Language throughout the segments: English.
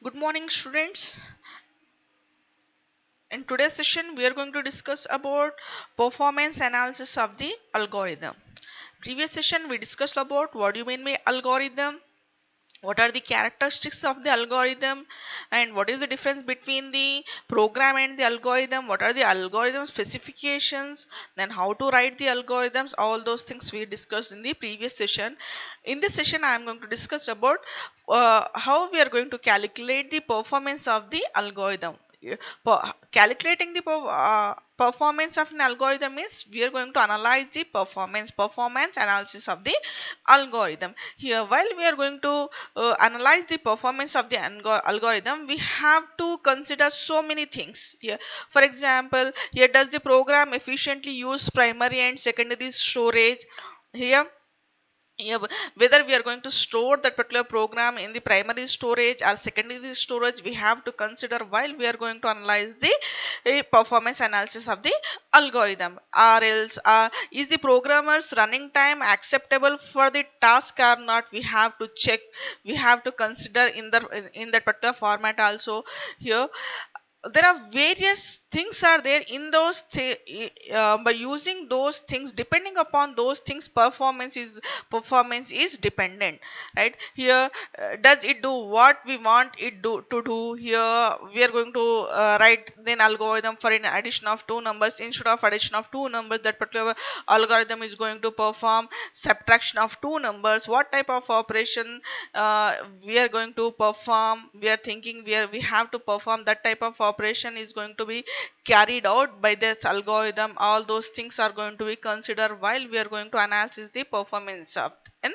Good morning, students. In today's session, we are going to discuss about performance analysis of the algorithm. Previous session, we discussed about what do you mean by algorithm, what are the characteristics of the algorithm, and what is the difference between the program and the algorithm, what are the algorithm specifications, then how to write the algorithms. All those things we discussed in the previous session. In this session I am going to discuss about how we are going to calculate the performance of the algorithm. Calculating the performance of an algorithm means we are going to analyze the performance analysis of the algorithm. Here, while we are going to analyze the performance of the algorithm, we have to consider so many things here. For example, here, does the program efficiently use primary and secondary storage? Here, yeah, whether we are going to store that particular program in the primary storage or secondary storage, we have to consider while we are going to analyze the performance analysis of the algorithm. Or else, is the programmer's running time acceptable for the task or not? We have to check, we have to consider in that particular format also. Here, there are various things are there in those by using those things, depending upon those things, performance is dependent, right? Here, does it do what we want it to do? Here we are going to write then algorithm for an addition of two numbers. Instead of addition of two numbers, that particular algorithm is going to perform subtraction of two numbers. What type of operation we are going to perform? We are thinking we have to perform that type of operation is going to be carried out by this algorithm. All those things are going to be considered while we are going to analyze the performance of an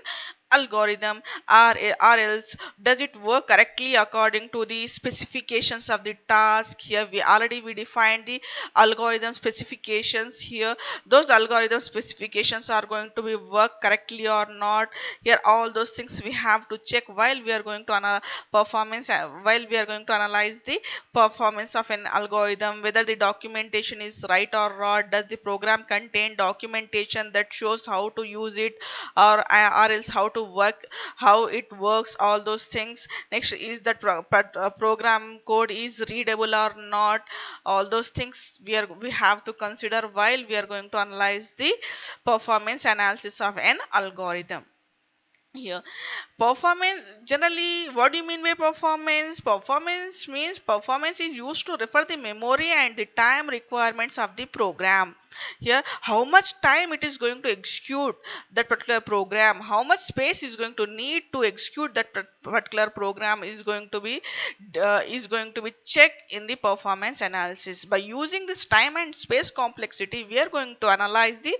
algorithm. Or else, does it work correctly according to the specifications of the task? Here we defined the algorithm specifications. Here, those algorithm specifications are going to be work correctly or not? Here, all those things we have to check while we are going to while we are going to analyze the performance of an algorithm. Whether the documentation is right or not, does the program contain documentation that shows how to use it, or else how it works, all those things. Next, is that program code is readable or not? All those things we have to consider while we are going to analyze the performance analysis of an algorithm. Here, performance, generally, what do you mean by performance? Performance means performance is used to refer the memory and the time requirements of the program. Here, how much time it is going to execute that particular program, how much space is going to need to execute that particular program is going to be checked in the performance analysis. By using this time and space complexity, we are going to analyze the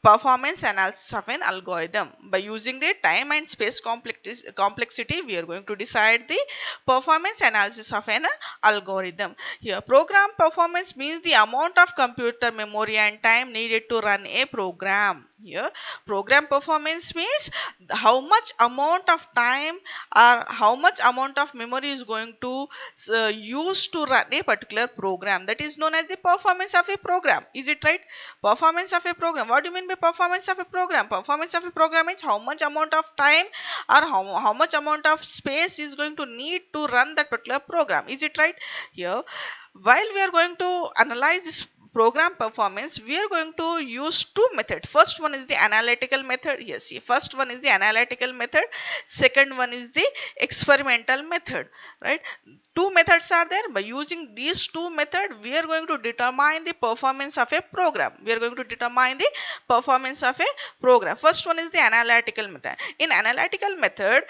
performance analysis of an algorithm. By using the time and space complexity, we are going to decide the performance analysis of an algorithm. Here, program performance means the amount of computer memory and time needed to run a program. Here, program performance means how much amount of time or how much amount of memory is going to use to run a particular program. That is known as the performance of a program. Is it right? Performance of a program, what do you mean by performance of a program? Performance of a program means how much amount of time or how much amount of space is going to need to run that particular program. Is it right? Here, while we are going to analyze this program performance, we are going to use two methods. First one is the analytical method. Yes, first one is the analytical method, second one is the experimental method, right? Two methods are there. By using these two methods, we are going to determine the performance of a program. We are going to determine the performance of a program. First one is the analytical method. In analytical method,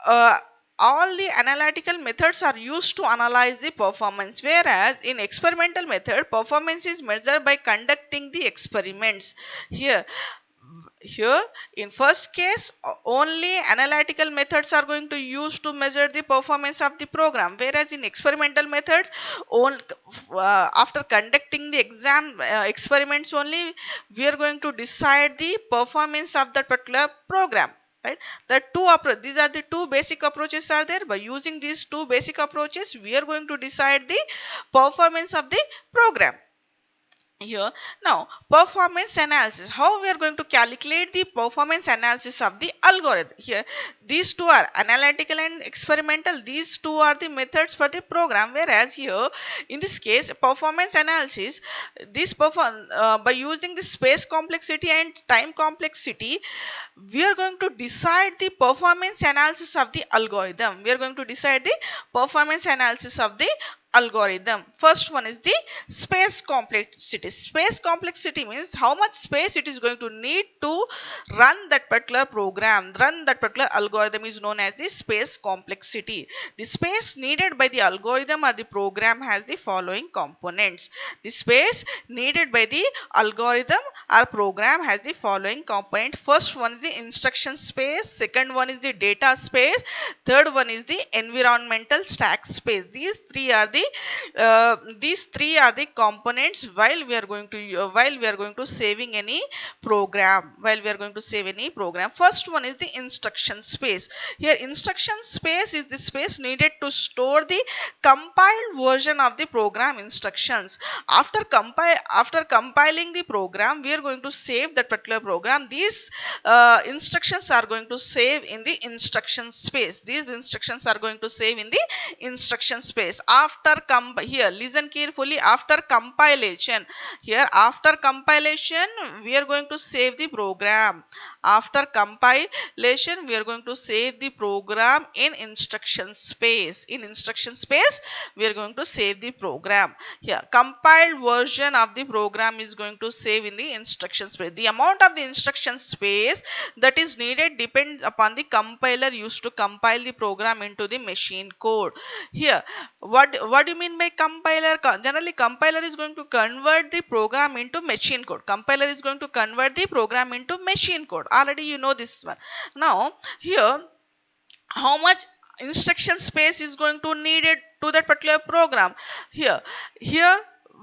uh, all the analytical methods are used to analyze the performance, whereas in experimental method, performance is measured by conducting the experiments. Here here in first case, only analytical methods are going to use to measure the performance of the program, whereas in experimental methods, after conducting the experiments only, we are going to decide the performance of that particular program, right? These are the two basic approaches are there. By using these two basic approaches, we are going to decide the performance of the program. here. Now performance analysis, how we are going to calculate the performance analysis of the algorithm. Here these two are analytical and experimental, these two are the methods for the program, whereas here in this case performance analysis, this perform by using the space complexity and time complexity, we are going to decide the performance analysis of the algorithm. We are going to decide the performance analysis of the algorithm. First one is the space complexity. Space complexity means how much space it is going to need to run that particular program, run that particular algorithm is known as the space complexity. The space needed by the algorithm or the program has the following components. The space needed by the algorithm or program has the following component. First one is the instruction space, second one is the data space, third one is the environmental stack space. These three are the components while we are going to saving any program, first one is the instruction space. Here instruction space is the space needed to store the compiled version of the program instructions. After compiling the program, we are going to save that particular program. These instructions are going to save in the instruction space. These instructions are going to save in the instruction space. Here listen carefully, after compilation, we are going to save the program. After compilation, we are going to save the program in instruction space. In instruction space, we are going to save the program. Here compiled version of the program is going to save in the instruction space. The amount of the instruction space that is needed depends upon the compiler used to compile the program into the machine code. Here what do you mean by compiler? Generally compiler is going to convert the program into machine code. Compiler is going to convert the program into machine code. Already you know this one. Now here how much instruction space is going to needed to that particular program. Here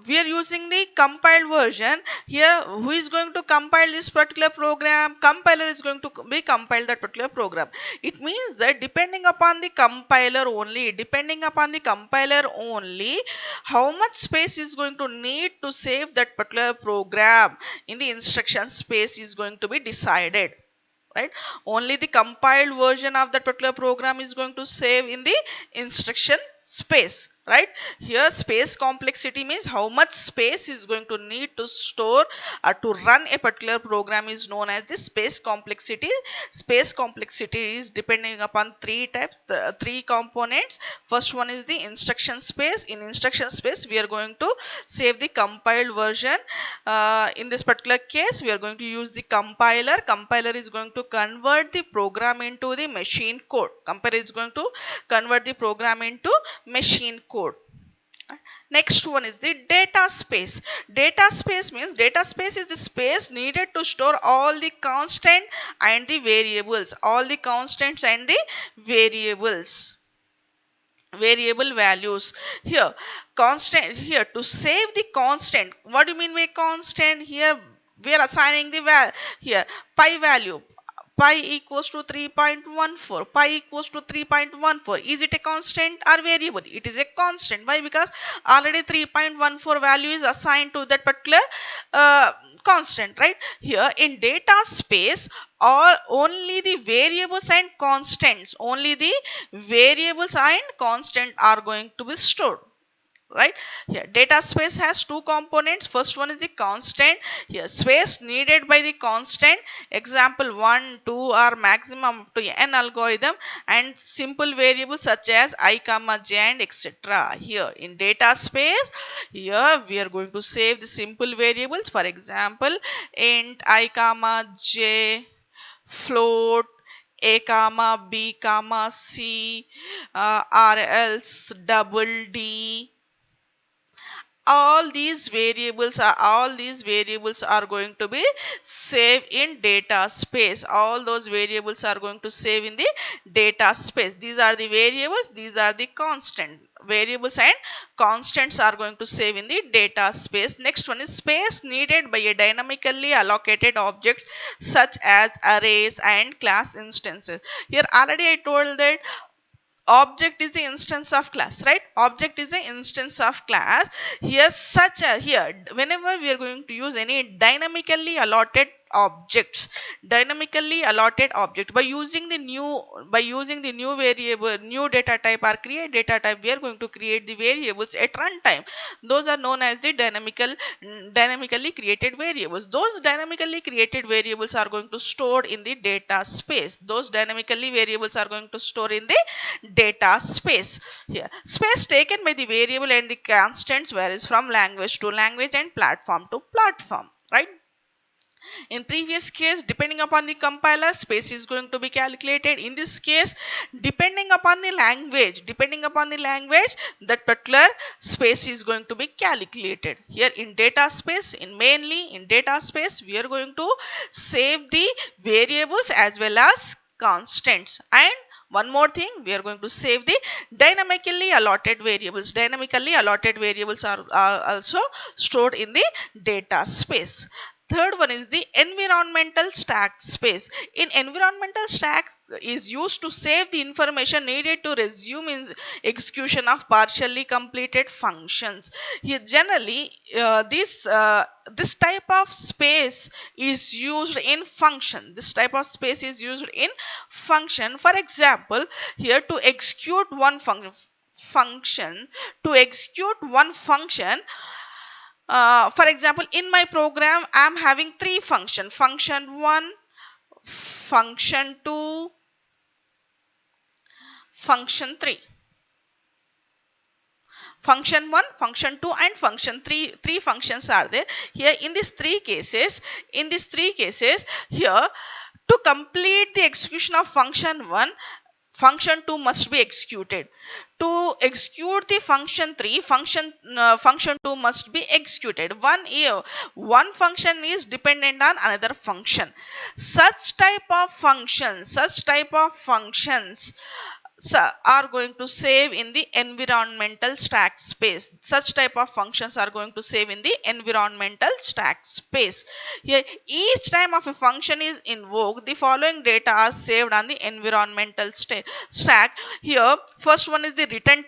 we are using the compiled version. Here who is going to compile this particular program? Compiler is going to be compiled that particular program. It means that depending upon the compiler only, how much space is going to need to save that particular program in the instruction space is going to be decided, right? Only the compiled version of that particular program is going to save in the instruction space, right? Here space complexity means how much space is going to need to store or to run a particular program is known as the space complexity. Space complexity is depending upon three components. First one is the instruction space. In instruction space, we are going to save the compiled version. In this particular case, we are going to use the compiler. Compiler is going to convert the program into the machine code. Compiler is going to convert the program into machine code. Next one is the data space. Data space means data space is the space needed to store all the constant and the variables. All the constants and the variables. Variable values. Here constant, here to save the constant. What do you mean by constant? Here we are assigning the here pi value. Pi equals to 3.14. Pi equals to 3.14. Is it a constant or variable? It is a constant. Why? Because already 3.14 value is assigned to that particular constant, right? Here in data space, all only the variables and constants, are going to be stored, right? Here data space has two components. First one is the constant. Here space needed by the constant, example 1, 2 or maximum up to n algorithm, and simple variables such as I comma j and etc. Here in data space, here we are going to save the simple variables. For example, int I comma j, float a comma b comma c, or else double d. All these variables are going to be saved in data space. All those variables are going to save in the data space. These are the variables, these are the constant. Variables and constants are going to save in the data space. Next one is space needed by a dynamically allocated objects such as arrays and class instances. Here already I told that object is the instance of class, right? Object is the instance of class. Here such a, here whenever we are going to use any dynamically allotted objects, dynamically allotted object, by using the new variable, new data type or create data type, we are going to create the variables at runtime. Those are known as the dynamically created variables. Those dynamically created variables are going to store in the data space. Those dynamically variables are going to store in the data space. Here space taken by the variable and the constants varies from language to language and platform to platform, right? In previous case, depending upon the compiler, space is going to be calculated. In this case, depending upon the language, that particular space is going to be calculated. Here in data space, mainly in data space, we are going to save the variables as well as constants. And one more thing, we are going to save the dynamically allotted variables. Dynamically allotted variables are also stored in the data space. Third one is the environmental stack space. In environmental stack is used to save the information needed to resume in execution of partially completed functions. Here generally this type of space is used in function. This type of space is used in function. For example, here to execute one function, for example, in my program I am having three functions: function 1, function 2, function 3. Function 1, function 2 and function 3, three functions are there. Here in these three cases, here to complete the execution of function 1, function 2 must be executed. To execute the function 3, function 2 must be executed. One function is dependent on another function. Such type of functions are going to save in the environmental stack space. Such type of functions are going to save in the environmental stack space. Here each time of a function is invoked, the following data are saved on the environmental stack. Here first one is the return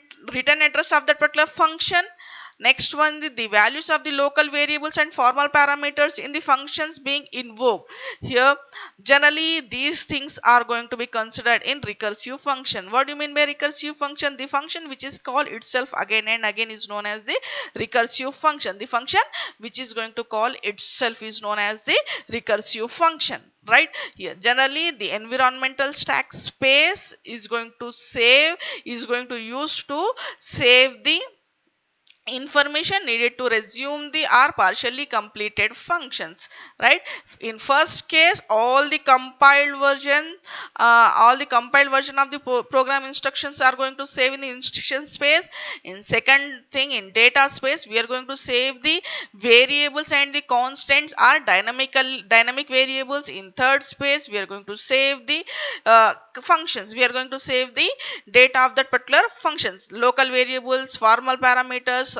address of that particular function. Next one, the values of the local variables and formal parameters in the functions being invoked. Here generally these things are going to be considered in recursive function. What do you mean by recursive function? The function which is called itself again and again is known as the recursive function. The function which is going to call itself is known as the recursive function, right? Here generally the environmental stack space is going to use to save the information needed to resume the or partially completed functions, right? In first case, all the compiled version of the program instructions are going to save in the instruction space. In second thing, in data space, we are going to save the variables and the constants are dynamic variables. In third space, we are going to save the functions. We are going to save the data of that particular functions, local variables, formal parameters,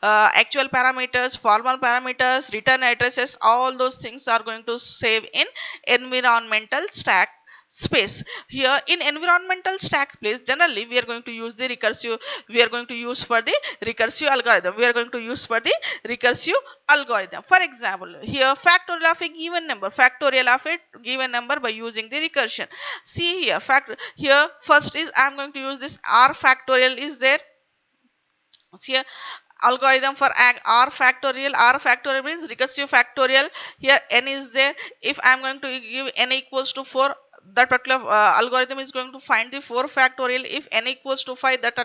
actual parameters, formal parameters, return addresses. All those things are going to save in environmental stack space. Here in environmental stack place, generally we are going to use the recursive, we are going to use for the recursive algorithm. For example, here factorial of a given number by using the recursion. See here, here first is I am going to use this r factorial is there. See here, algorithm for r factorial. R factorial means recursive factorial. Here n is there. If I am going to give n equals to 4, that particular algorithm is going to find the 4 factorial. If n equals to 5, that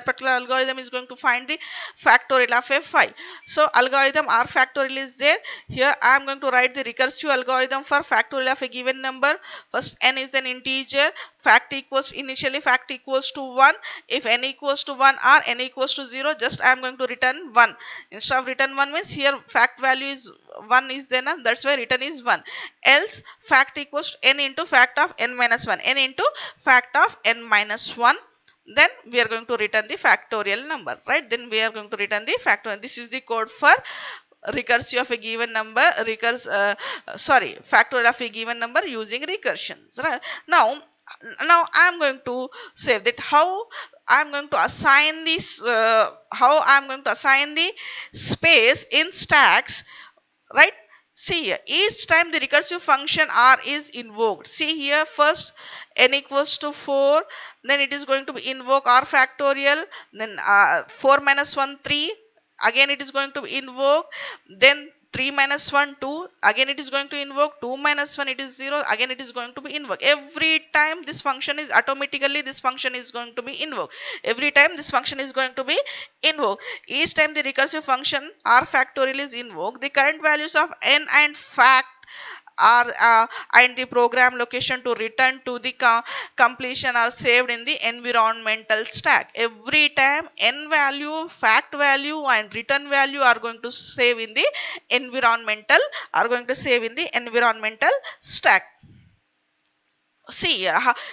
particular algorithm is going to find the factorial of f5. So algorithm r factorial is there. Here I am going to write the recursive algorithm for factorial of a given number. First n is an integer. Initially fact equals to 1. If n equals to 1 or n equals to 0, just I am going to return 1. Instead of return 1 means here fact value is 1 is there, that's why return is 1. Else fact equals to n into fact of n minus 1, n into fact of n minus 1. Then we are going to return the factorial number, right? Then we are going to return the factorial. This is the code for recursive of a given number, factorial of a given number using recursions, right? Now Now I'm going to save that. How I'm going to assign this, how I'm going to assign the space in stacks, right? See here, each time the recursive function r is invoked, see here, first n equals to 4, then it is going to be invoke r factorial, then 4 minus 1 3, again it is going to be invoke, then 3 minus 1 2, again it is going to invoke, 2 minus 1 it is 0, again it is going to be invoke. Every time this function is automatically, this function is going to be invoked, every time this function is going to be invoked. Each time the recursive function r factorial is invoked, the current values of n and fact are and the program location to return to the completion are saved in the environmental stack. Every time n value, fact value and return value are going to save in the environmental stack. See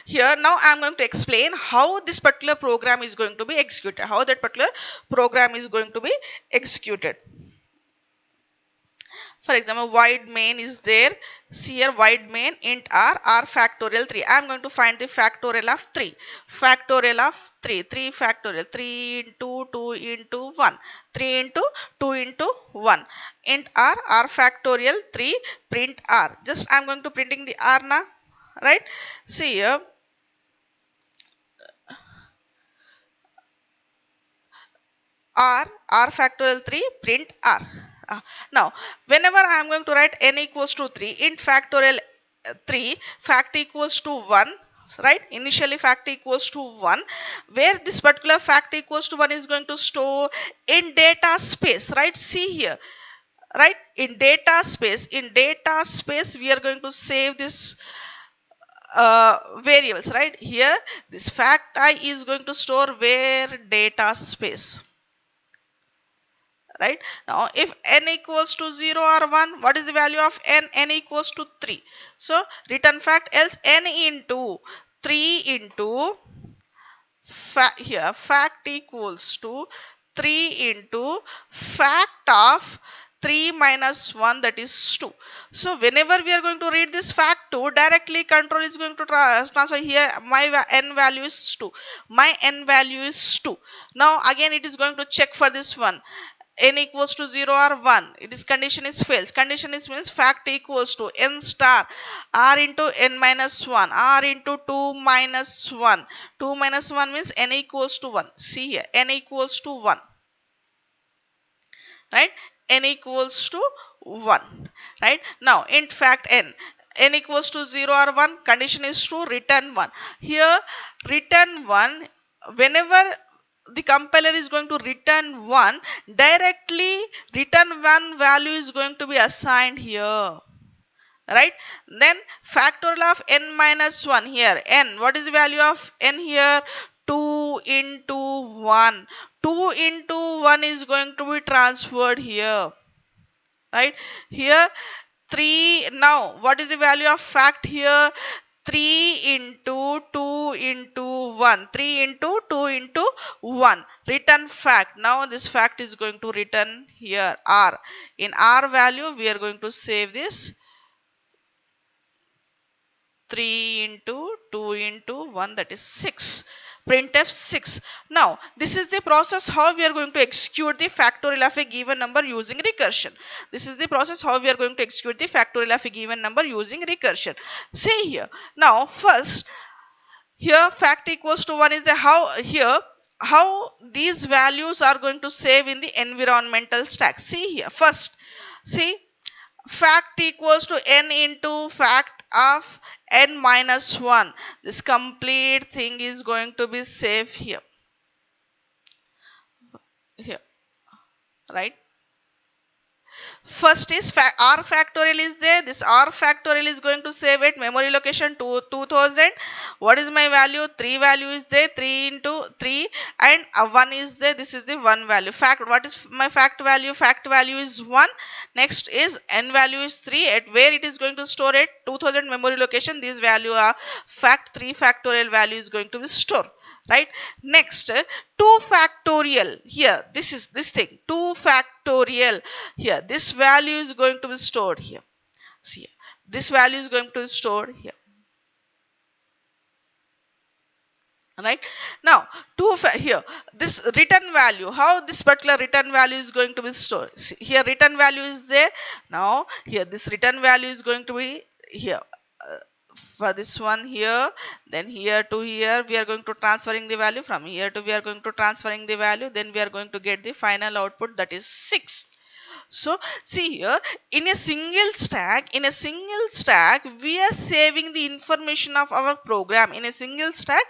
here, now I'm going to explain how this particular program is going to be executed, how that particular program is going to be executed. For example, void main is there. See here, void main int r factorial 3. I am going to find the factorial of 3. Factorial of 3. 3 factorial. 3 into 2 into 1. 3 into 2 into 1. Int r factorial 3, print r. Just I am going to printing the r now. Right? See here. R factorial 3, print r. Now, whenever I am going to write n equals to 3, int factorial 3, fact equals to 1, right? Initially fact equals to 1, where this particular fact equals to 1 is going to store in data space, right? See here, right? In data space, we are going to save this variables, right? Here, this fact I is going to store where data space. Right now, if n equals to 0 or 1, what is the value of n? N equals to 3. So return fact, else n into 3 into here fact equals to 3 into fact of 3 minus 1, that is 2. So whenever we are going to read this fact 2, directly control is going to transfer here. My n value is 2. My n value is 2. Now again it is going to check for this one, n equals to 0 or 1. It is condition is fails. Condition is means fact equals to n star r into n minus 1, r into 2 minus 1. 2 minus 1 means n equals to 1. See here, n equals to 1. Right? N equals to 1. Right? Now, int fact n equals to 0 or 1, condition is true, return 1. Here, return 1, whenever the compiler is going to return 1, directly return 1 value is going to be assigned here. Right? Then factorial of n minus 1, here n, what is the value of n here? 2 into 1. 2 into 1 is going to be transferred here. Right? Here 3. Now what is the value of fact here? 3 into 2 into 1. 3 into 2 into 1. Return fact. Now this fact is going to return here r. In r value we are going to save this 3 into 2 into 1, that is 6. Printf 6. Now this is the process how we are going to execute the factorial of a given number using recursion. This is the process how we are going to execute the factorial of a given number using recursion. See here. Now first, here fact equals to 1 is the how these values are going to save in the environmental stack. See here. First, see, fact equals to n into fact of n minus 1. This complete thing is going to be saved here. Right? First is r factorial is there. This r factorial is going to save at memory location 2000. What is my value? 3 value is there. 3 into 3 and 1 is there. This is the 1 value. Fact, what is my fact value? Fact value is 1. Next is n value is 3. At where it is going to store at 2000 memory location. This value are fact 3 factorial value is going to be stored. Right? Next, 2 factorial. Here, this is this thing. 2 factorial. Here, this value is going to be stored here. See, this value is going to be stored here. right? Now here this return value, how this particular return value is going to be stored. See, here return value is there. Now here this return value is going to be here, for this one here, then here to here we are going to transferring the value, from here to we are going to transferring the value, then we are going to get the final output, that is 6. So see here, in a single stack, we are saving the information of our program. In a single stack,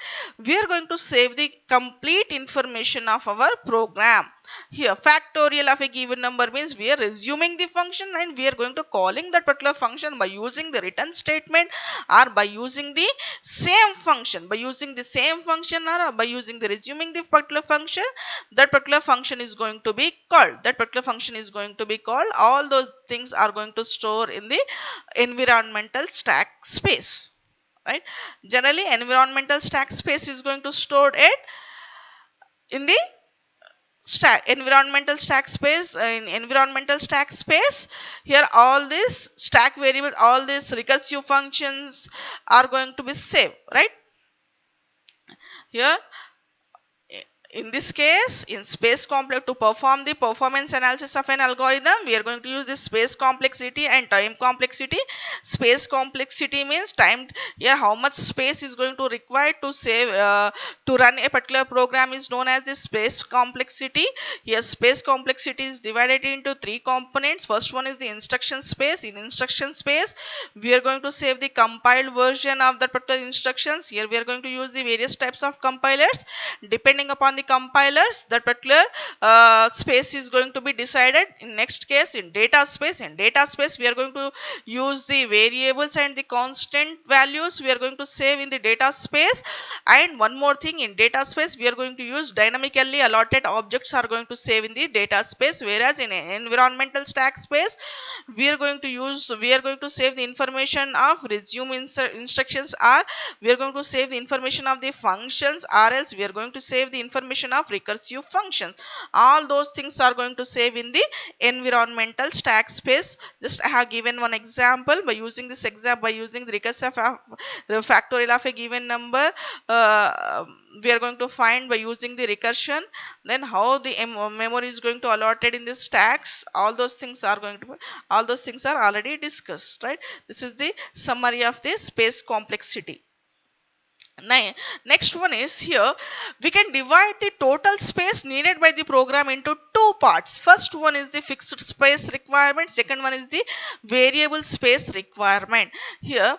we are going to save the complete information of our program. Here, factorial of a given number means we are resuming the function and we are going to calling that particular function by using the return statement or by using the same function. By using the same function or by using the resuming the particular function, that particular function is going to be called. That particular function is going to be called. All those things are going to store in the environmental stack space. Right? Generally, environmental stack space is going to store it in the stack environmental stack space. In environmental stack space, here all these stack variables, all these recursive functions are going to be saved, right? Here in this case, in space complex, to perform the performance analysis of an algorithm, we are going to use this space complexity and time complexity. Space complexity means time, here how much space is going to require to save to run a particular program is known as the space complexity. Here space complexity is divided into three components. First one is the instruction space. In instruction space, we are going to save the compiled version of that particular instructions. Here we are going to use the various types of compilers. Depending upon the compilers, that particular space is going to be decided. In next case, in data space, we are going to use the variables and the constant values we are going to save in the data space. And one more thing, in data space we are going to use dynamically allotted objects are going to save in the data space, whereas in environmental stack space we are going to save the information of resume instructions, or we are going to save the information of the functions, or else we are going to save the information of recursive functions. All those things are going to save in the environmental stack space. Just I have given one example. By using this example, by using the recursive factorial of a given number, we are going to find by using the recursion, then how the memory is going to allotted in the stacks. All those things are already discussed, right? This is the summary of the space complexity. Now, next one is here, we can divide the total space needed by the program into two parts. First one is the fixed space requirement. Second one is the variable space requirement. Here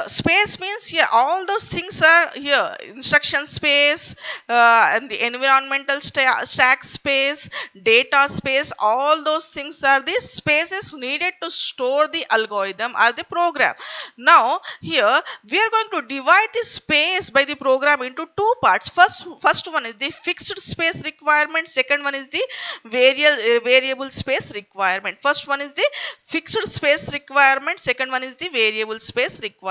space means here all those things are here: instruction space, and the environmental stack space, data space. All those things are the spaces needed to store the algorithm or the program. Now here we are going to divide the space by the program into two parts. First one is the fixed space requirement. Second one is the variable space requirement. First one is the fixed space requirement. Second one is the variable space requirement.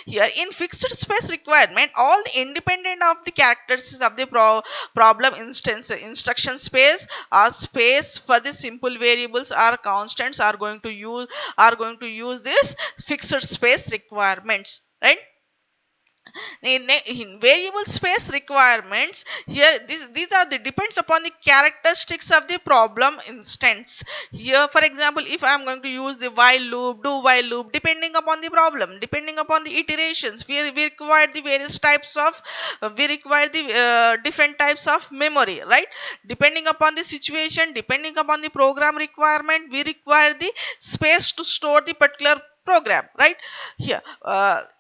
Here in fixed space requirement, all the independent of the characteristics of the problem instance, instruction space or space for the simple variables or constants are going to use this fixed space requirements, right? In variable space requirements, here these are the depends upon the characteristics of the problem instance. Here for example, if I am going to use the while loop, do while loop, depending upon the problem, depending upon the iterations, we require the various types of we require the different types of memory, right? Depending upon the situation, depending upon the program requirement, we require the space to store the particular program, right? Here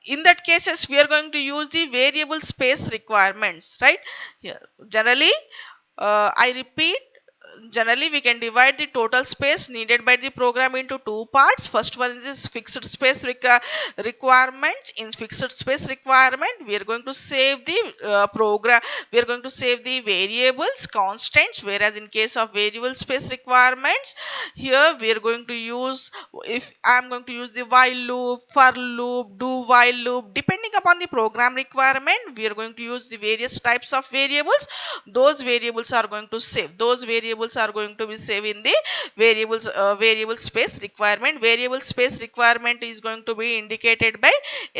in that cases we are going to use the variable space requirements, right? Here generally, I repeat, generally we can divide the total space needed by the program into two parts. First one is fixed space requirement. In fixed space requirement, we are going to save the program, we are going to save the variables, constants, whereas in case of variable space requirements, here we are going to use, if I am going to use the while loop, for loop, do while loop, depending upon the program requirement, we are going to use the various types of variables. Those variables are going to save, those variables variables are going to be saved in the variable space requirement. Variable space requirement is going to be indicated by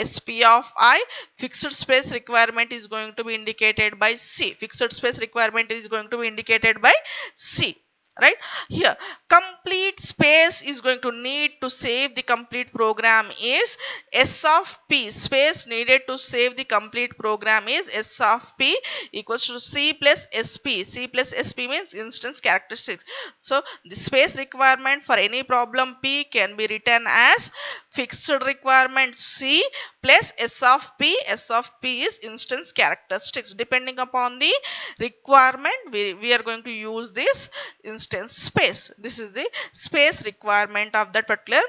sp of I. Fixed space requirement is going to be indicated by C. Fixed space requirement is going to be indicated by C. Right here, complete space is going to need to save the complete program is S of P. Space needed to save the complete program is S of P equals to C plus SP. C plus SP means instance characteristics. So the space requirement for any problem P can be written as fixed requirement C plus S of P. S of P is instance characteristics. Depending upon the requirement, we are going to use this instance space. This is the space requirement of that particular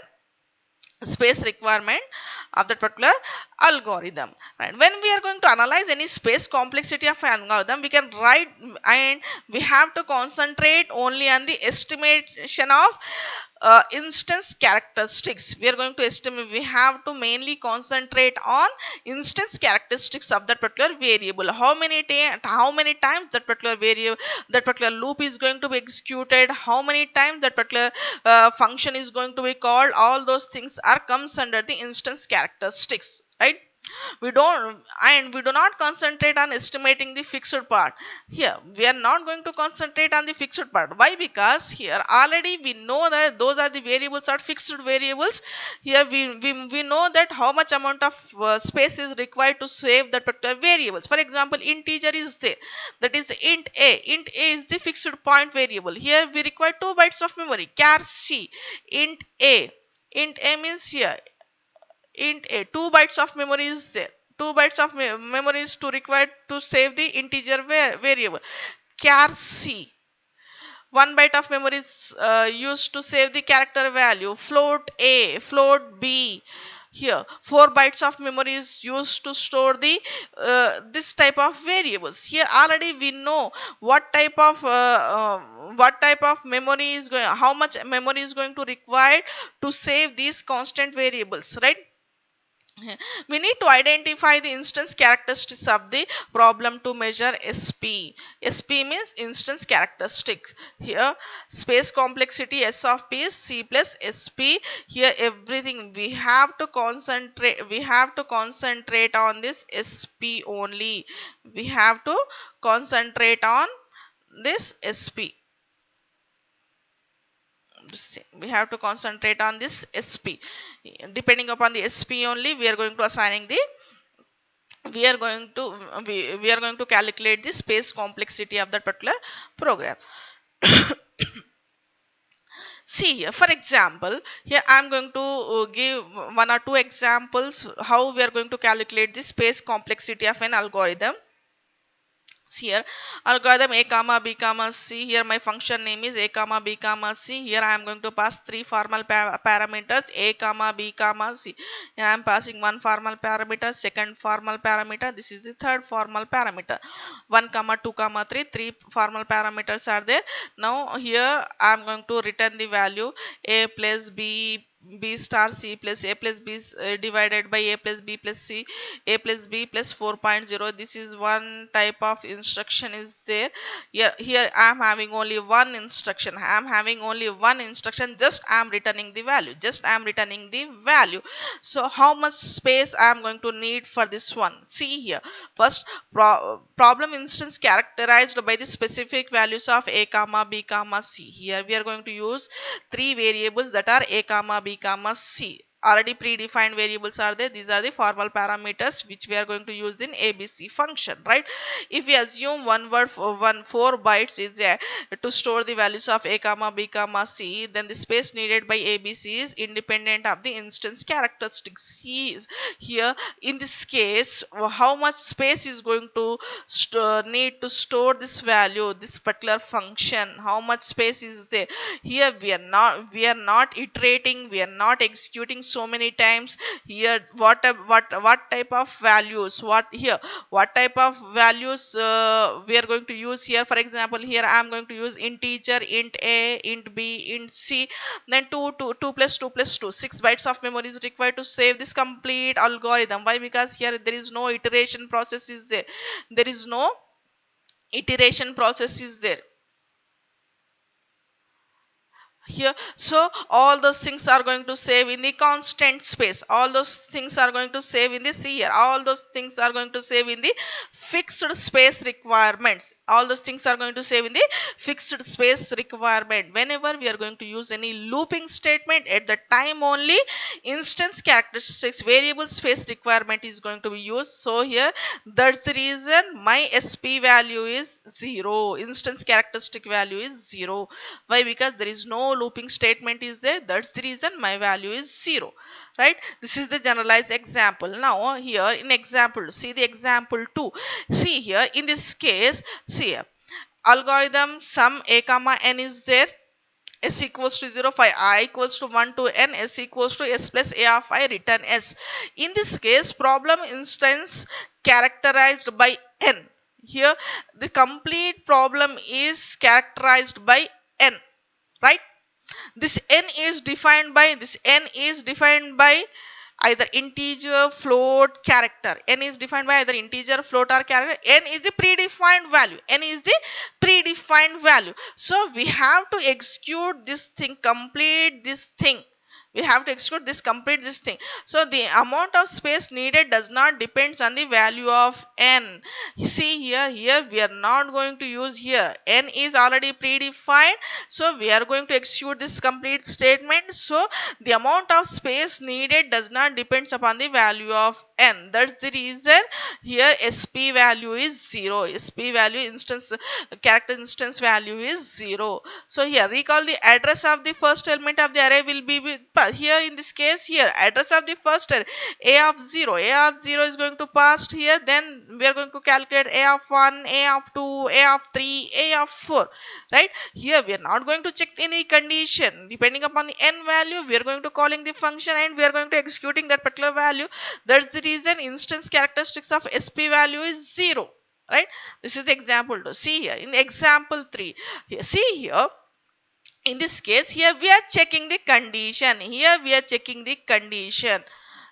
algorithm. Right, when we are going to analyze any space complexity of an algorithm, we can write, and we have to concentrate only on the estimation of instance characteristics. We are going to estimate, we have to mainly concentrate on instance characteristics of that particular variable. How many times that particular variable, that particular loop is going to be executed, how many times that particular function is going to be called, all those things are comes under the instance characteristics. Right, we do not concentrate on estimating the fixed part. Here we are not going to concentrate on the fixed part. Why? Because here already we know that those are the variables are fixed variables. Here we know that how much amount of space is required to save that particular variables. For example, integer is there, that is int a. Int a is the fixed point variable. Here we require 2 bytes of memory, char c. int a. Int a means here int a, 2 bytes of memory is there. 2 bytes of memory is to required to save the integer variable, char c. 1 byte of memory is used to save the character value, float a, float b. Here 4 bytes of memory is used to store the this type of variables. Here already we know what type of memory is going, how much memory is going to require to save these constant variables. Right, we need to identify the instance characteristics of the problem to measure SP. SP means instance characteristic. Here space complexity S of P is C plus SP. Here everything we have to concentrate on this SP only. We have to concentrate on this SP. We have to concentrate on this SP. Depending upon the SP only, we are going to assigning the we are going to calculate the space complexity of that particular program. See here, for example, here I am going to give one or two examples how we are going to calculate the space complexity of an algorithm. Here algorithm a comma b comma c. Here my function name is a comma b comma c. Here I am going to pass three formal parameters a comma b comma c. Here I am passing one formal parameter, second formal parameter, this is the third formal parameter. 1 comma 2 comma 3, three formal parameters are there. Now here I am going to return the value a plus b star c plus a plus b divided by a plus b plus c, a plus b plus 4.0. This is one type of instruction is there. Here I am having only one instruction. Just I am returning the value. So how much space I am going to need for this one? See here, first problem instance characterized by the specific values of a comma b comma c. Here we are going to use three variables that are a comma b comma c. Already predefined variables are there. These are the formal parameters which we are going to use in ABC function. Right, if we assume one word for 4 bytes is there to store the values of a comma b comma c, then the space needed by ABC is independent of the instance characteristics. Here in this case, how much space is going to need to store this value, this particular function, how much space is there? Here we are not iterating, we are not executing so many times. Here what type of values, what type of values we are going to use here? For example, here I am going to use integer int a, int b, int c. Then 2 plus 2 plus 2, 6 bytes of memory is required to save this complete algorithm. Why? Because here there is no iteration process is there. here. So all those things are going to save in the constant space, all those things are going to save in the see here, all those things are going to save in the fixed space requirements, all those things are going to save in the fixed space requirement. Whenever we are going to use any looping statement, at the time only instance characteristics variable space requirement is going to be used. So here that's the reason my sp value is 0, instance characteristic value is 0. Why? Because there is no looping statement is there, that's the reason my value is 0, right? This is the generalized example. Now here in example, see the example 2. See here in this case, see here, algorithm sum a comma n is there, s equals to 0 5 I equals to 1 to n, s equals to s plus a of I, return s. In this case problem instance characterized by n. Here the complete problem is characterized by n, right? This n is defined by either integer, float, character. N is defined by either integer, float or character. N is the predefined value. N is the predefined value. So we have to execute this thing, complete this thing. We have to execute this, complete this thing. So the amount of space needed does not depends on the value of n. You see here we are not going to use here. N is already predefined. So we are going to execute this complete statement. So the amount of space needed does not depends upon the value of n. That's the reason here sp value is 0. Sp value instance character instance value is 0. So here recall the address of the first element of the array will be with, here in this case here address of the first array a of 0. A of 0 is going to pass here. Then we are going to calculate a of 1, a of 2, a of 3, a of 4, right? Here we are not going to check any condition. Depending upon the n value, we are going to calling the function and we are going to executing that particular value. That's the reason instance characteristics of sp value is 0, right? This is the example 2. See here in the example 3. Here, see here in this case here we are checking the condition. Here we are checking the condition,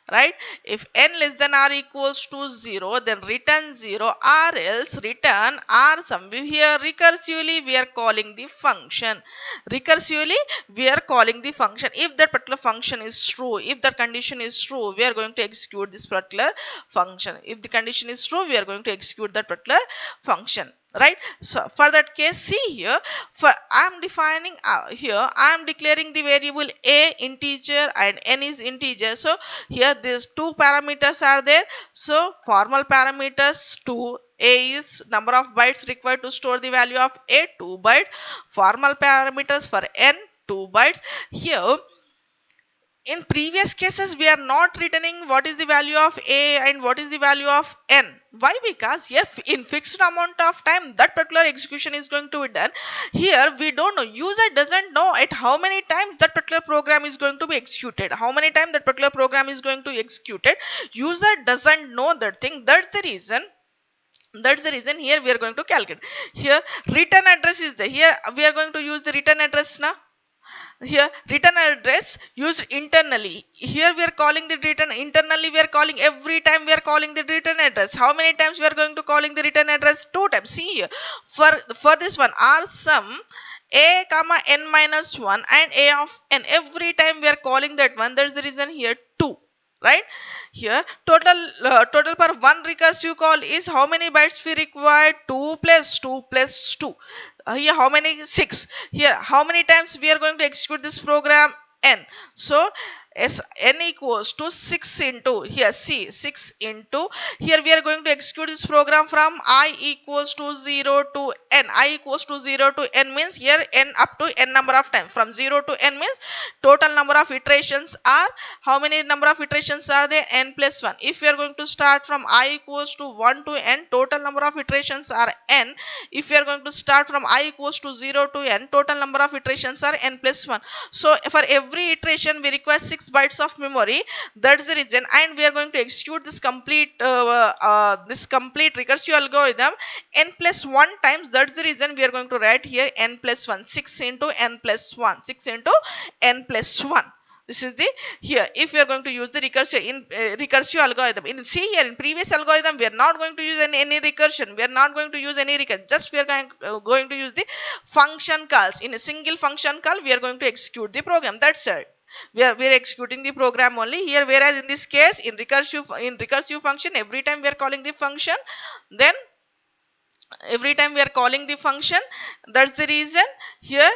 right? If n less than or equals to 0, then return 0 or else return r sum. Here recursively we are calling the function. Recursively we are calling the function. If that particular function is true, if the condition is true, we are going to execute this particular function. If the condition is true, we are going to execute that particular function, right? So for that case, see here, for I am defining here I am declaring the variable a integer and n is integer. So here these two parameters are there. So formal parameters 2, a is number of bytes required to store the value of a, 2 bytes. Formal parameters for n, 2 bytes. Here in previous cases we are not returning what is the value of a and what is the value of n. Why? Because here in fixed amount of time that particular execution is going to be done. Here we don't know, user doesn't know at how many times that particular program is going to be executed, how many times that particular program is going to be executed. User doesn't know that thing. That's the reason here we are going to calculate. Here return address is there. Here we are going to use the return address now. Here return address used internally. Here we are calling the return internally. We are calling every time we are calling the return address. How many times we are going to calling the return address? 2 times. See here for this one r sum a comma n minus 1 and a of n. Every time we are calling that one. That's the reason here 2, right? Here total per one recursive call is how many bytes we require? 2 plus 2 plus 2. Here how many? 6. Here how many times we are going to execute this program? N. So n equals to 6 into here see 6 into here we are going to execute this program from I equals to 0 to n. I equals to 0 to n means here n up to n number of times. From 0 to n means total number of iterations are how many number of iterations are there? N plus 1. If we are going to start from I equals to 1 to n, total number of iterations are n. If we are going to start from I equals to 0 to n, total number of iterations are n plus 1. So for every iteration we require 6 bytes of memory. That's the reason, and we are going to execute this complete recursive algorithm n plus 1 times. That's the reason we are going to write here n plus 1. 6 into n plus 1. 6 into n plus 1. This is the here if we are going to use the recursive in recursive algorithm. In see here in previous algorithm we are not going to use any recursion. We are not going to use any recursion. Just we are going to use the function calls. In a single function call we are going to execute the program. That's it. We are executing the program only here, whereas in this case in recursive function every time we are calling the function, then every time we are calling the function, that's the reason here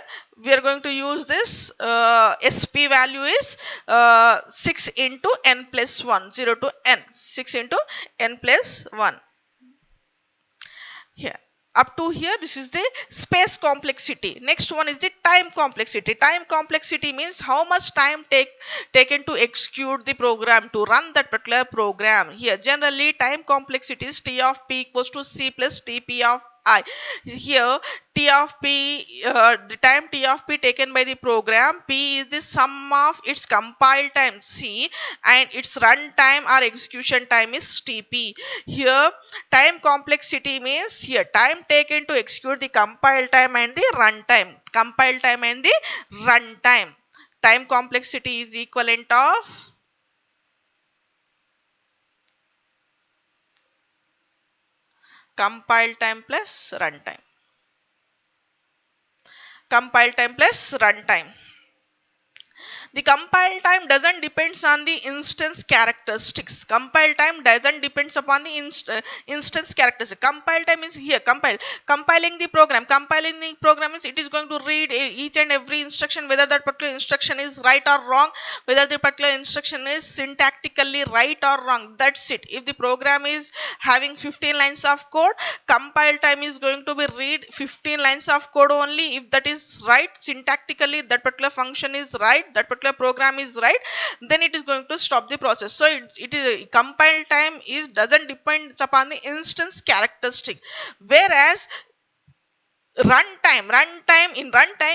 we are going to use this sp value is 6 into n plus 1, 0 to n, 6 into n plus 1. Here up to here this is the space complexity. Next one is the time complexity. Time complexity means how much time taken to execute the program, to run that particular program. Here generally time complexity is t of p equals to c plus tp of I. Here t of p, the time t of p taken by the program, p is the sum of its compile time c and its run time or execution time is tp. Here time complexity means here time taken to execute the compile time and the run time. Compile time and the run time. Time complexity is equivalent of compile time plus runtime. Compile time plus runtime. The compile time doesn't depends on the instance characteristics. Compile time doesn't depends upon the instance characteristics. Compile time is here compiling the program. Compiling the program is it is going to read each and every instruction, whether that particular instruction is right or wrong, whether the particular instruction is syntactically right or wrong. That's it. If the program is having 15 lines of code, compile time is going to be read 15 lines of code only. If that is right syntactically, that particular function is right, that particular program is right, then it is going to stop the process. So it is compile time is doesn't depend upon the instance characteristic, whereas runtime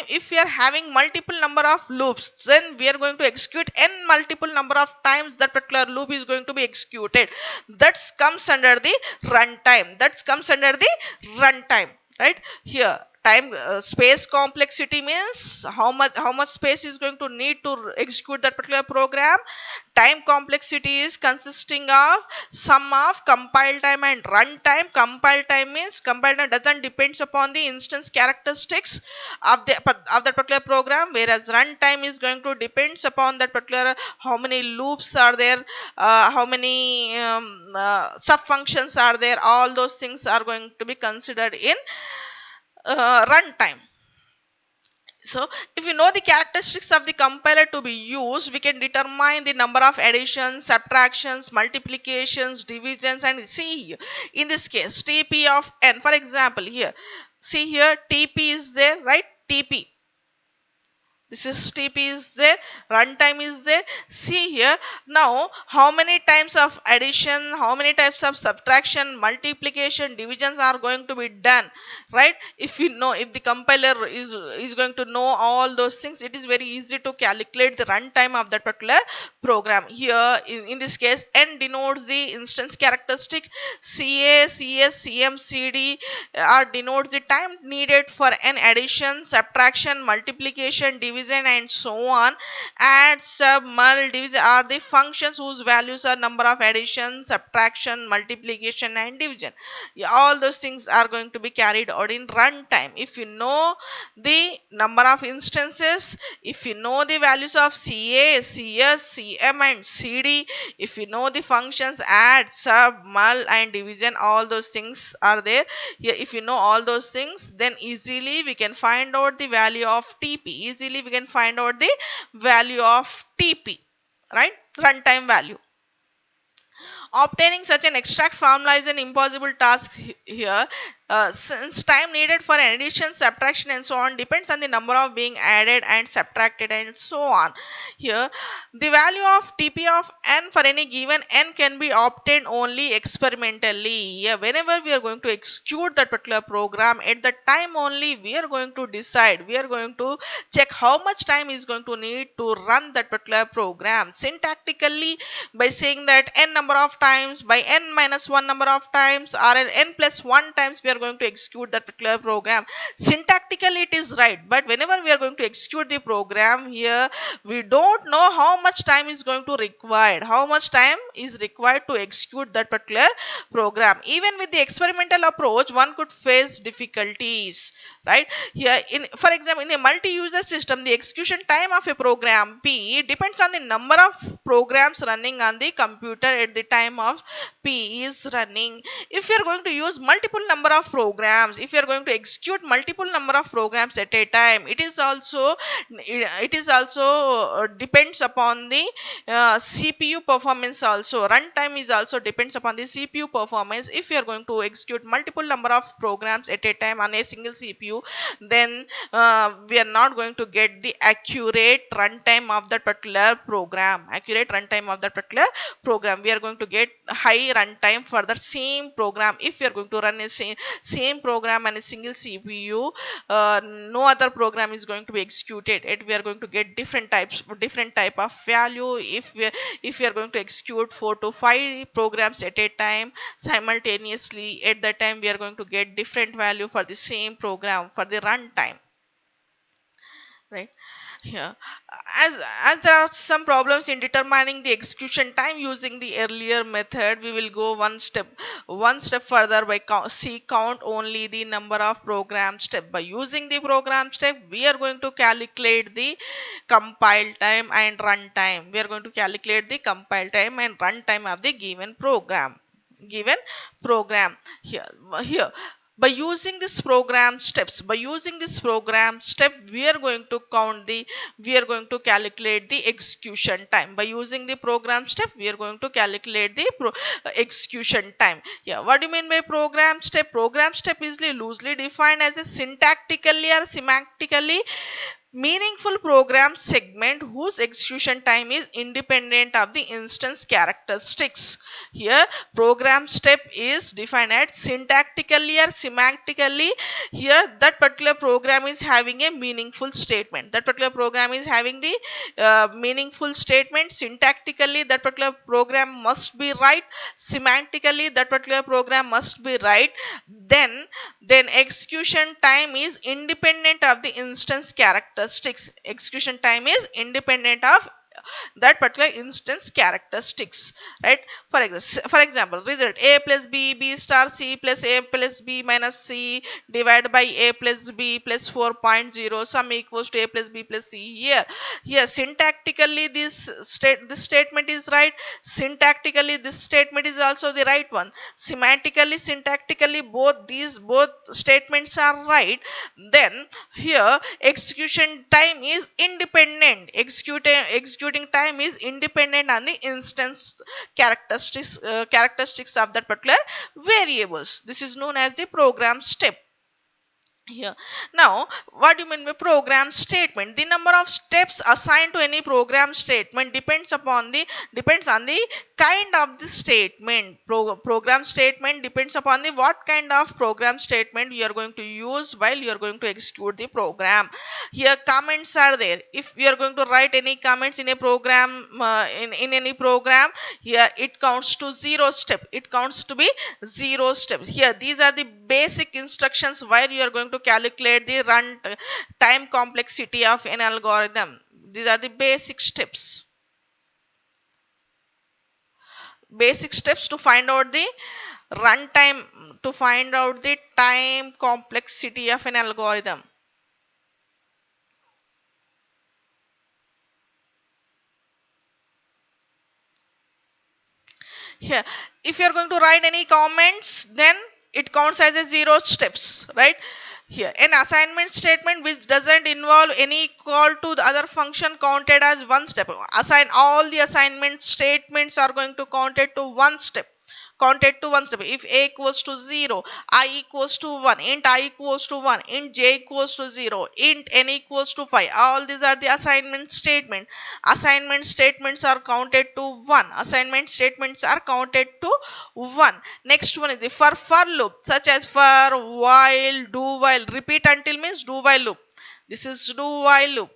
if we are having multiple number of loops, then we are going to execute n multiple number of times that particular loop is going to be executed. That comes under the runtime. That comes under the runtime, right? Here time space complexity means how much space is going to need to execute that particular program. Time complexity is consisting of sum of compile time and runtime. Compile time means compile time doesn't depends upon the instance characteristics of that particular program, whereas runtime is going to depends upon that particular how many loops are there, how many sub functions are there. All those things are going to be considered in runtime. So if you know the characteristics of the compiler to be used, we can determine the number of additions, subtractions, multiplications, divisions, and see in this case tp of n. For example, here see here tp is there, right? tp, this is tp is there, runtime is there. See here now how many types of addition, how many types of subtraction, multiplication, divisions are going to be done, right? If you know, if the compiler is going to know all those things, it is very easy to calculate the runtime of that particular program. Here in this case n denotes the instance characteristic, ca, cs, cm, cd are denotes the time needed for an addition, subtraction, multiplication, division, and so on. Add, sub, mul, division are the functions whose values are number of addition, subtraction, multiplication, and division. Yeah, all those things are going to be carried out in runtime. If you know the number of instances, if you know the values of ca, cs, cm, and cd, if you know the functions add, sub, mul, and division, all those things are there. Here if you know all those things, then easily we can find out the value of tp. Easily we can find out the value of tp, right? Runtime value. Obtaining such an extract formula is an impossible task here, since time needed for addition, subtraction, and so on depends on the number of being added and subtracted and so on. Here the value of tp of n for any given n can be obtained only experimentally. Yeah, whenever we are going to execute that particular program, at the time only we are going to decide, we are going to check how much time is going to need to run that particular program. Syntactically, by saying that n number of times by n minus 1 number of times or n plus 1 times we are are going to execute that particular program. Syntactically it is right, but whenever we are going to execute the program here, we don't know how much time is going to required, how much time is required to execute that particular program. Even with the experimental approach, one could face difficulties, right? Here, in for example, in a multi-user system, the execution time of a program P depends on the number of programs running on the computer at the time of P is running. If you are going to use multiple number of programs, if you are going to execute multiple number of programs at a time, it is also depends upon the CPU performance. Also runtime is also depends upon the CPU performance. If you are going to execute multiple number of programs at a time on a single CPU, then we are not going to get the accurate runtime of that particular program. We are going to get high runtime for the same program. If we are going to run a same program on a single CPU, no other program is going to be executed. We are going to get different type of value. If we are going to execute 4 to 5 programs at a time simultaneously, at that time we are going to get different value for the same program for the runtime, right? Yeah, as there are some problems in determining the execution time using the earlier method, we will go one step further by count only the number of program step. By using the program step, we are going to calculate the compile time and run time. We are going to calculate the compile time and run time of the given program. Here by using this program step, we are going to calculate the execution time. By using the program step, we are going to calculate the execution time. Yeah, what do you mean by program step is loosely defined as a syntactically or semantically meaningful program segment whose execution time is independent of the instance characteristics. Here program step is defined as syntactically or semantically. Here that particular program is having a meaningful statement. That particular program is having the meaningful statement. Syntactically that particular program must be right. Semantically that particular program must be right. Then execution time is independent of the instance characteristics. Execution time is independent of that particular instance characteristics, right? For example, result a plus b star c plus a plus b minus c divided by a plus b plus 4.0 sum equals to a plus b plus c. Here syntactically this statement is right. Syntactically this statement is also the right one. Semantically, syntactically, both statements are right. Then here execution time is independent. Executing time is independent on the instance characteristics of that particular variables. This is known as the program step. Here now, what do you mean by program statement? The number of steps assigned to any program statement depends on the kind of the statement. Program statement depends upon the what kind of program statement you are going to use while you are going to execute the program. Here comments are there. If we are going to write any comments in a program, in any program, here it counts to zero steps. Here these are the basic instructions where you are going to calculate the run time complexity of an algorithm. These are the basic steps to find out the runtime, to find out the time complexity of an algorithm. Here if you are going to write any comments, then it counts as a zero steps, right? Here an assignment statement which doesn't involve any call to the other function counted as one step. All the assignment statements are going to count it to one step. If a equals to 0, I equals to 1, int I equals to 1, int j equals to 0, int n equals to 5. All these are the assignment statement. Assignment statements are counted to 1. Next one is the for loop, such as for, while, do while. Repeat until means do while loop. This is do while loop.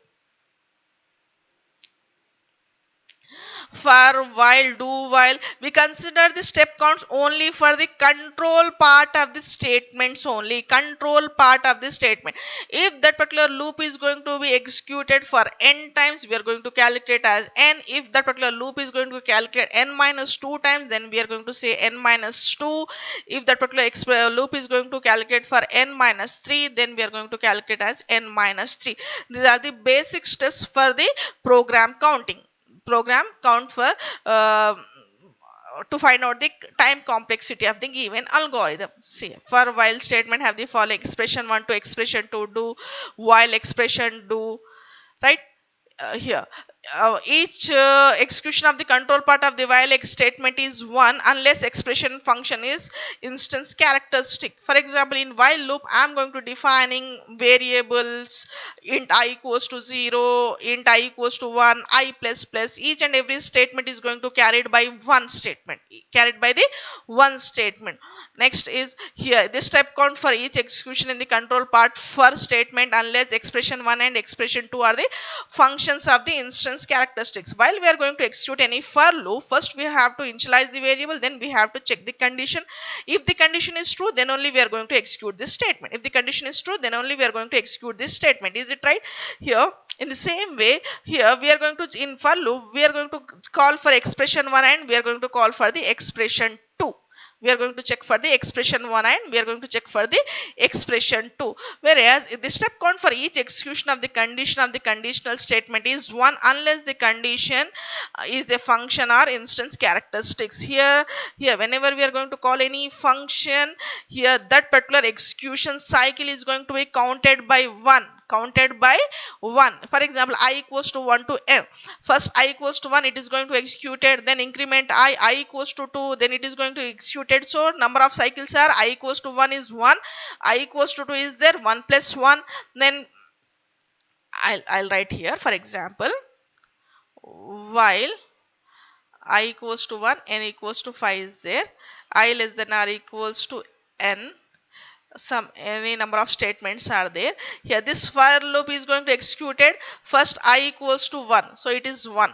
for, while, do, while. We consider the step counts only for the control part of the statements only. Control part of the statement. If that particular loop is going to be executed for n times, we are going to calculate as n. If that particular loop is going to calculate n minus 2 times, then we are going to say n minus 2. If that particular loop is going to calculate for n minus 3, then we are going to calculate as n minus 3. These are the basic steps for the program counting. Program count for to find out the time complexity of the given algorithm. See, for while statement have the following: expression 1 to expression 2 do, while expression do, right? Here each execution of the control part of the while statement is 1 unless expression function is instance characteristic. For example, in while loop I am going to defining variables int I equals to 0, int I equals to 1, I plus plus. Each and every statement is going to carried by one statement, carried by the one statement. Next is here the step count for each execution in the control part for statement unless expression 1 and expression 2 are the functions of the instance characteristics. While we are going to execute any for loop, first we have to initialize the variable, then we have to check the condition. If the condition is true, then only we are going to execute this statement. If the condition is true, then only we are going to execute this statement. Is it right? Here in the same way, here we are going to, in for loop, we are going to call for expression 1 and we are going to call for the expression 2. We are going to check for the expression 1 and we are going to check for the expression 2. Whereas the step count for each execution of the condition of the conditional statement is 1 unless the condition is a function or instance characteristics. Here whenever we are going to call any function, here that particular execution cycle is going to be counted by 1. For example, I equals to 1 to m. First I equals to 1, it is going to executed, then increment I equals to 2, then it is going to executed. So number of cycles are I equals to 1 is 1, I equals to 2 is there, 1 plus 1. Then I'll write here, for example, while I equals to 1, n equals to 5 is there, I less than or equals to n, any number of statements are there. Here this for loop is going to executed. First I equals to 1, so it is 1.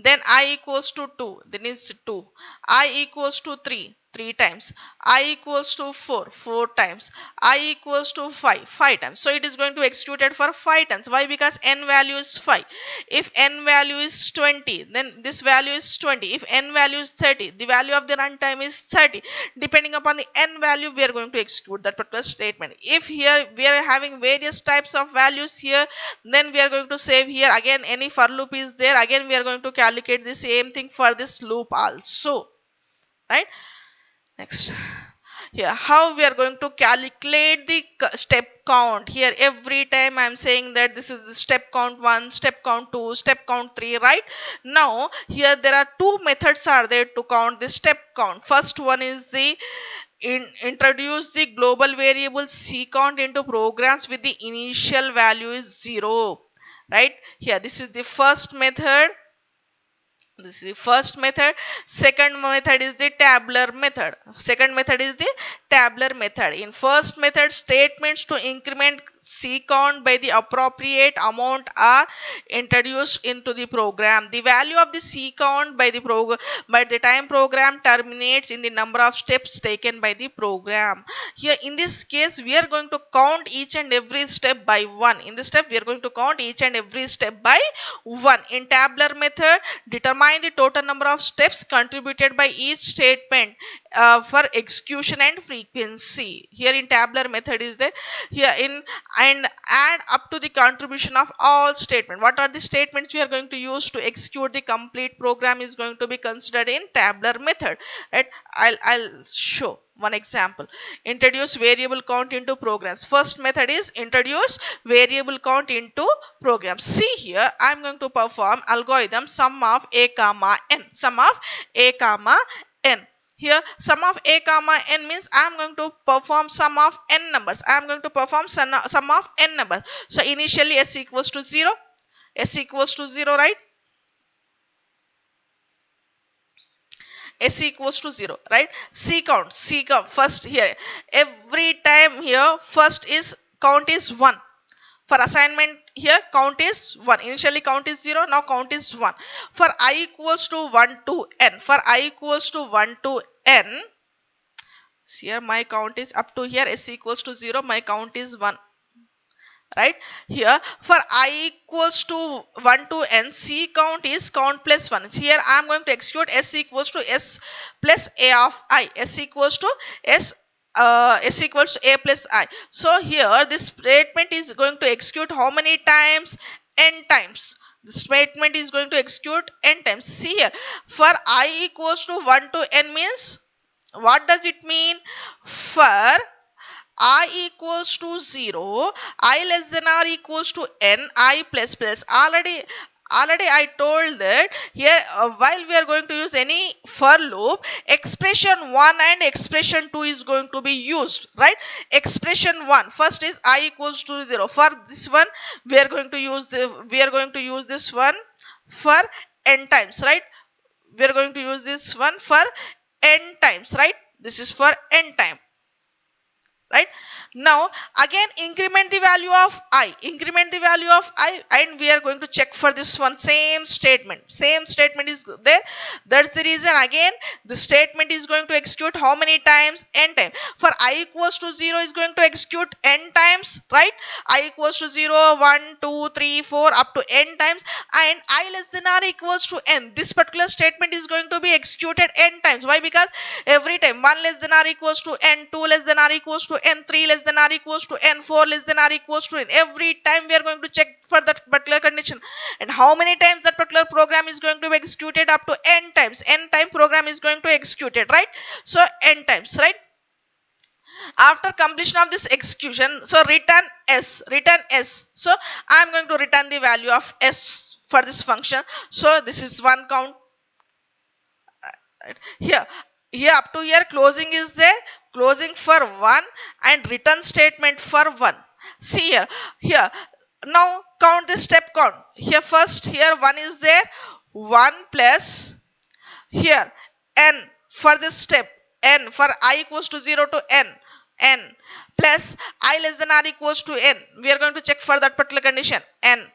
Then I equals to 2, then is 2. I equals to 3 times. I equals to 4 times. I equals to 5 times. So it is going to execute it for 5 times. Why? Because n value is 5. If n value is 20, then this value is 20. If n value is 30, the value of the runtime is 30. Depending upon the n value, we are going to execute that particular statement. If here we are having various types of values here, then we are going to save here again any for loop is there, again we are going to calculate the same thing for this loop also, right? Next, here how we are going to calculate the step count. Here every time I am saying that this is the step count 1, step count 2, step count 3, right? Now here there are two methods are there to count the step count. First one is the introduce the global variable c count into programs with the initial value is 0, right? Here this is the first method. This is the first method. Second method is the tabular method. In first method, statements to increment c count by the appropriate amount are introduced into the program. The value of the c count by the time program terminates in the number of steps taken by the program. Here in this case, we are going to count each and every step by 1. In this step, we are going to count each and every step by 1. In tabular method, determine the total number of steps contributed by each statement for execution and frequency. Here in tabular method is there. Here in and add up to the contribution of all statements. What are the statements we are going to use to execute the complete program is going to be considered in tabular method. Right? I'll show one example. Introduce variable count into programs. First method is introduce variable count into programs. See here, I am going to perform algorithm sum of a comma n. Sum of a comma n. Here sum of a comma n means I am going to perform sum of n numbers. I am going to perform sum of n numbers. So initially s equals to 0. S equals to 0, right? S equals to 0, right? C count first here every time here first is count is 1. For assignment here, count is 1. Initially count is 0. Now count is 1. For I equals to 1 to n. For I equals to 1 to n. Here my count is up to here. S equals to 0. My count is 1. Right here, for I equals to 1 to n, C count is count plus 1. Here I am going to execute S equals to S plus A of I. S equals to S equals to A plus I. So here this statement is going to execute how many times? N times. The statement is going to execute n times. See here, for I equals to 1 to n means, what does it mean? For I equals to 0, I less than or equals to n, I plus plus. Already I told that here, while we are going to use any for loop, expression 1 and expression 2 is going to be used, right? Expression 1 first is I equals to 0. For this one we are going to use this one for n times, right? We are going to use this one for n times, right? This is for n time. Right now again increment the value of I, and we are going to check for this one. Same statement is there. That's the reason again the statement is going to execute how many times? N times. For I equals to 0 is going to execute n times, right? I equals to 0, 1, 2, 3, 4 up to n times, and I less than or equals to n, this particular statement is going to be executed n times. Why? Because every time 1 less than or equals to n, 2 less than or equals to n, 3 less than or equals to n, 4 less than or equals to n, every time we are going to check for that particular condition, and how many times that particular program is going to be executed? Up to n times. N time program is going to execute it, right? So n times, right? After completion of this execution, so return s. So I am going to return the value of s for this function. So this is one count. Right. Here up to here closing is there, closing for 1 and return statement for 1. See here now count the step count. Here first, here 1 is there, 1 plus here n for this step, n for I equals to 0 to n plus I less than or equals to n. We are going to check for that particular condition, n.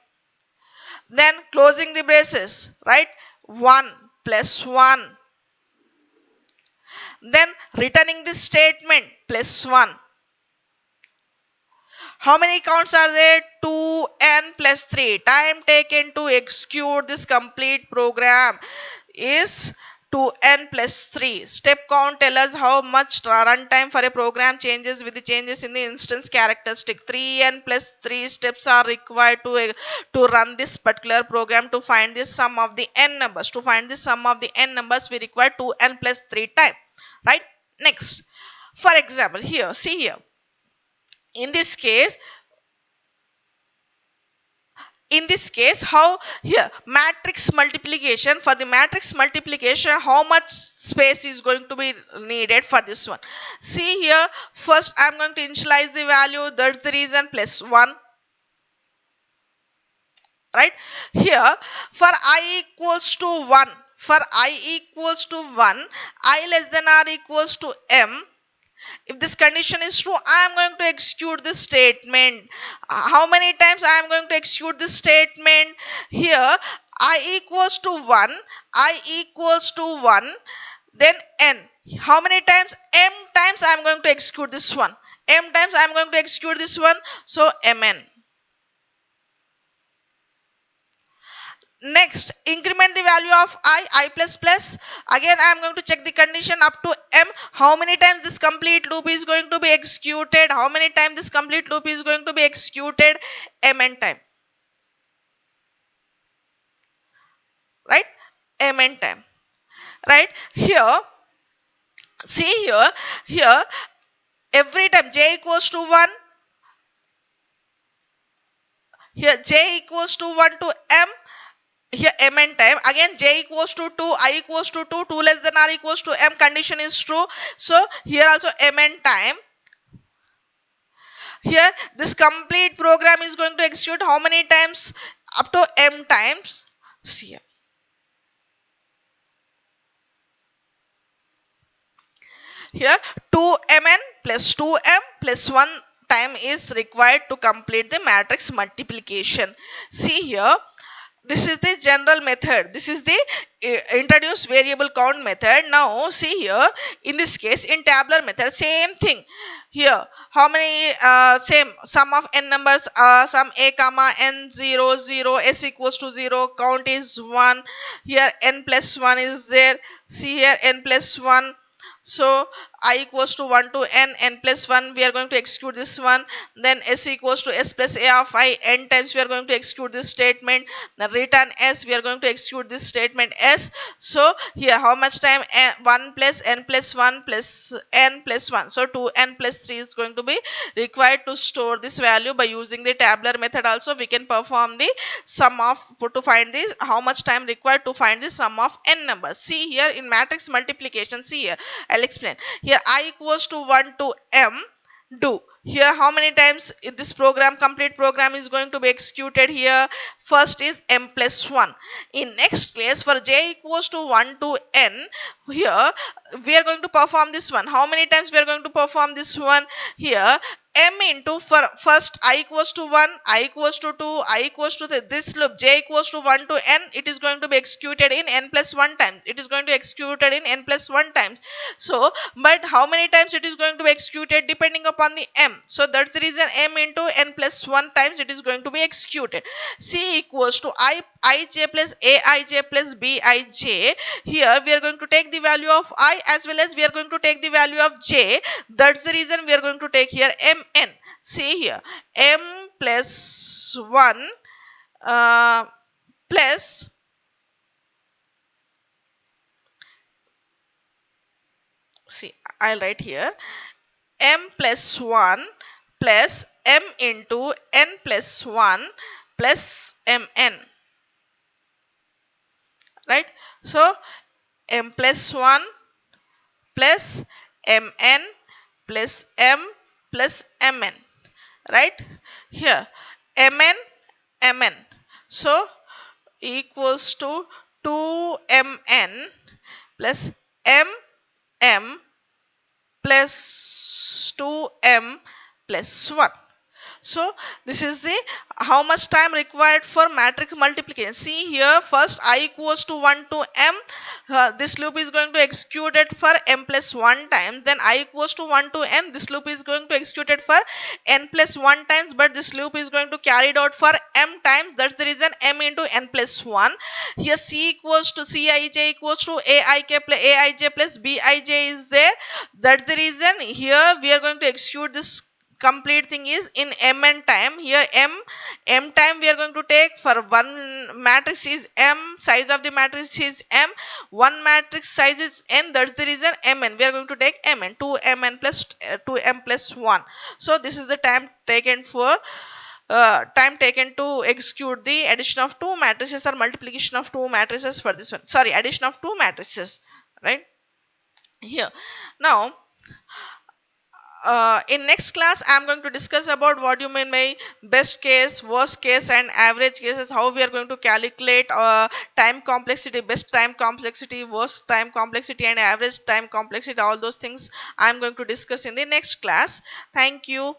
Then closing the braces, right? 1 plus 1. Then returning this statement plus 1. How many counts are there? 2n plus 3. Time taken to execute this complete program is 2n plus 3. Step count tell us how much runtime for a program changes with the changes in the instance characteristic. 3n plus 3 steps are required to run this particular program to find the sum of the n numbers. To find the sum of the n numbers, we require 2n plus 3 time. Right? Next, for example, here, see here. In this case, how here matrix multiplication, for the matrix multiplication, how much space is going to be needed for this one? See here, first I am going to initialize the value, that's the reason, plus 1. Right here, for I equals to 1, I less than or equals to m. If this condition is true, I am going to execute this statement. How many times I am going to execute this statement? Here I equals to 1, then n. How many times? M times I am going to execute this one. So mn. Next, increment the value of I plus plus. Again I am going to check the condition up to m. How many times this complete loop is going to be executed? Mn time. Right? Mn time. Right? Here, see here every time j equals to 1. Here j equals to 1 to m. Here mn time, again j equals to 2, I equals to 2, 2 less than or equals to m, condition is true. So here also mn time. Here this complete program is going to execute how many times? Up to m times. See here 2mn plus 2m plus 1 time is required to complete the matrix multiplication. See here, this is the general method. This is the introduce variable count method. Now see here, in this case, in tabular method, same thing. Here, how many same sum of n numbers, sum a comma n 0 0 s equals to 0, count is 1. Here n plus 1 is there. See here, n plus 1. So I equals to 1 to n plus 1, we are going to execute this one. Then s equals to s plus a of I, n times we are going to execute this statement. Then return s, we are going to execute this statement s. So here how much time, 1 plus n plus 1 plus n plus 1, so 2n plus 3 is going to be required to store this value. By using the tabular method also we can perform the sum of, to find this how much time required to find the sum of n numbers. See here, in matrix multiplication, see here, I'll explain. Here I equals to 1 to m, do here how many times this program, complete program, is going to be executed. Here first is m plus 1. In next case, for j equals to 1 to n, here we are going to perform this one. How many times we are going to perform this one? Here m into, for first I equals to 1, I equals to 2, I equals to this loop j equals to 1 to n, it is going to be executed in n plus 1 times. It is going to be executed in n plus 1 times. So but how many times it is going to be executed depending upon the m. So that's the reason m into n plus 1 times it is going to be executed. C equals to ij plus aij plus bij. Here we are going to take the value of I as well as we are going to take the value of j. That's the reason we are going to take here mn. See here, m plus 1 plus, see I'll write here, m plus 1 plus m into n plus 1 plus mn, right? So m plus 1 plus mn plus m plus mn, right? Here mn, so equals to 2mn plus mm plus 2m plus 1. So this is the how much time required for matrix multiplication. See here, first I equals to 1 to m, this loop is going to execute it for m plus 1 times. Then I equals to 1 to n, this loop is going to execute it for n plus 1 times, but this loop is going to carry it out for m times. That's the reason m into n plus 1. Here c equals to cij equals to aij plus bij is there. That's the reason here we are going to execute this complete thing is in mn time. Here m time we are going to take for one matrix is m, size of the matrix is m, one matrix size is n. That's the reason mn we are going to take mn, 2mn plus 2m plus 1. So this is the time taken for time taken to execute the addition of two matrices or multiplication of two matrices for this one. Sorry, addition of two matrices, right? Here now, in next class I am going to discuss about what you mean by best case, worst case and average cases, how we are going to calculate time complexity, best time complexity, worst time complexity and average time complexity. All those things I am going to discuss in the next class. Thank you.